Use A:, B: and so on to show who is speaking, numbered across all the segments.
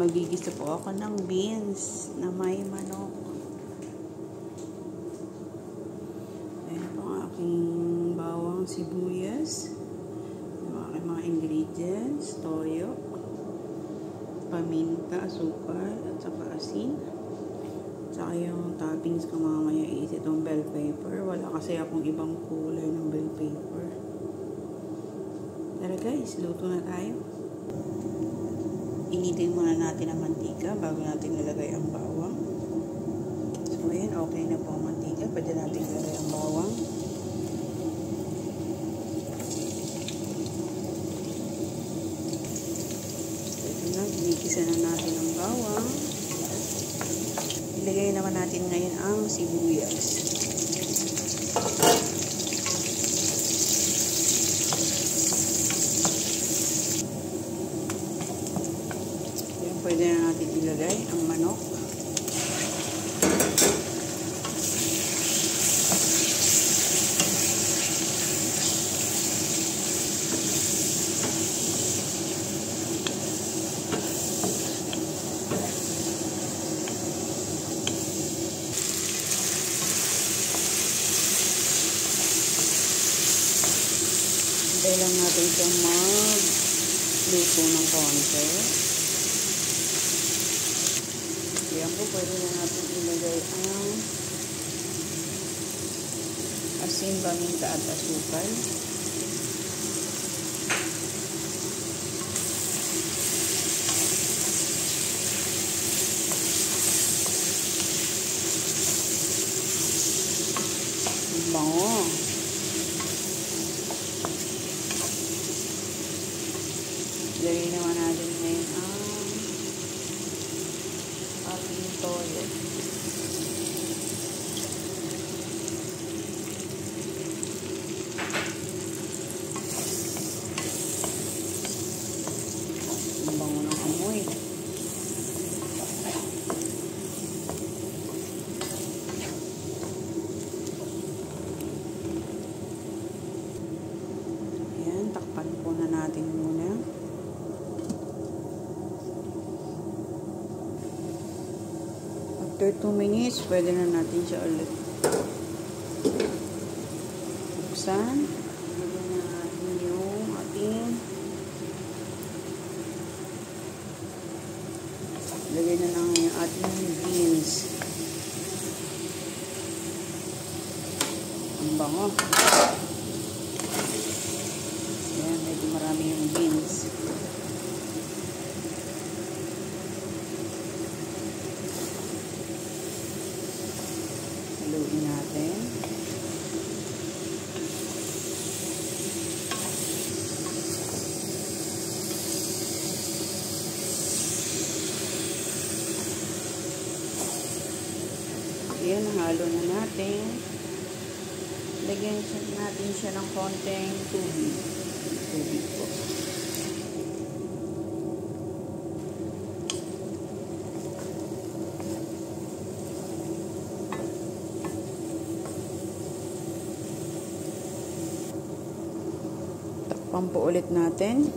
A: magigisa po ako ng beans na may manok. Ayan po ang aking bawang sibuyas. Yung aking mga ingredients, toyo, paminta, asukal, at saka asin. Saka yung toppings ko mamaya is itong bell pepper. Wala kasi akong ibang kulay ng bell pepper. Tara guys, luto na tayo. Initin muna natin ang mantika bago natin nilagay ang bawang. So ayan, okay na po ang mantika. Pwede natin nilagay ang bawang. Ito na, ginigisa na natin ang bawang. Ilagay naman natin ngayon ang sibuyas. Yan, pwede na natin ilagay ang manok. Hintay lang natin siyang magluto ng konti. Ayan po, pwede na natin ilagay ang asin, paminta at asukal. Ang bango. Ilagay naman natin ngayon ang ating toyo. Ang bango ng amoy. Ayan, takpan po na natin muna. After 2 minutes, pwede na natin siya ulit buksan. Lagyan na natin yung ating lagyan na lang yung ating beans. Ang bango. Ayan, medyo marami yung beans. Haluin natin. Ayan, halo na natin. Lagyan natin siya ng konting tubig. Tubig po. Takpan po ulit natin.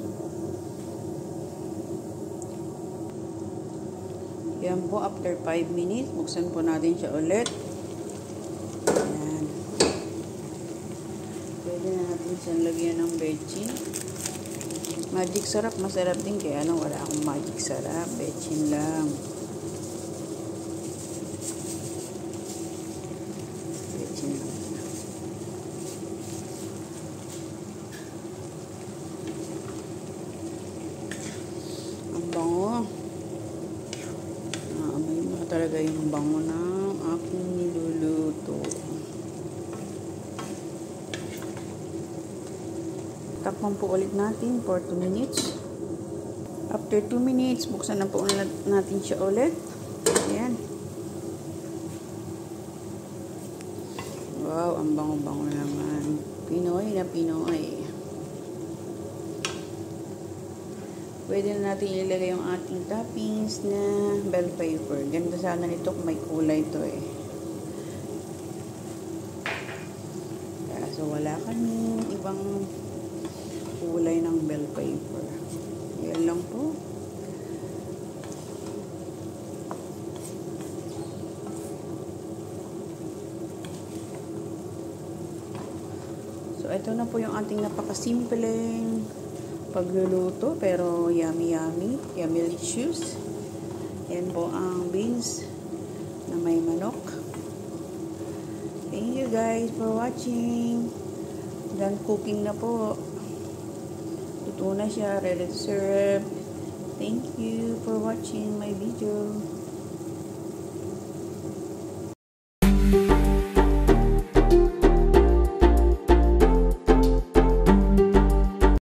A: Yan po, after 5 minutes, buksan po natin siya ulit. Ayan. Pwede na natin siyang lagyan ng bechin. Magic sarap, masarap din. Kaya ano, wala akong magic sarap. Bechin lang. Bechin lang. Ang bango. Naamoy mo talaga yung bango ng aking niluluto. Takpan po ulit natin for 2 minutes. After 2 minutes, buksan na po natin siya ulit. Ayan. Wow, ang bango-bango naman. Pinoy na Pinoy. Pwede na natin ilagay yung ating toppings na bell pepper. Ganda sana nito kung may kulay to eh. Kaso wala kaming ibang kulay ng bell pepper. Yan lang po. ito na po yung ating napakasimpleng pagluluto pero yummy delicious. Yan po ang beans na may manok. Thank you guys for watching. Done cooking na po. Luto na siya, ready to serve. Thank you for watching my video.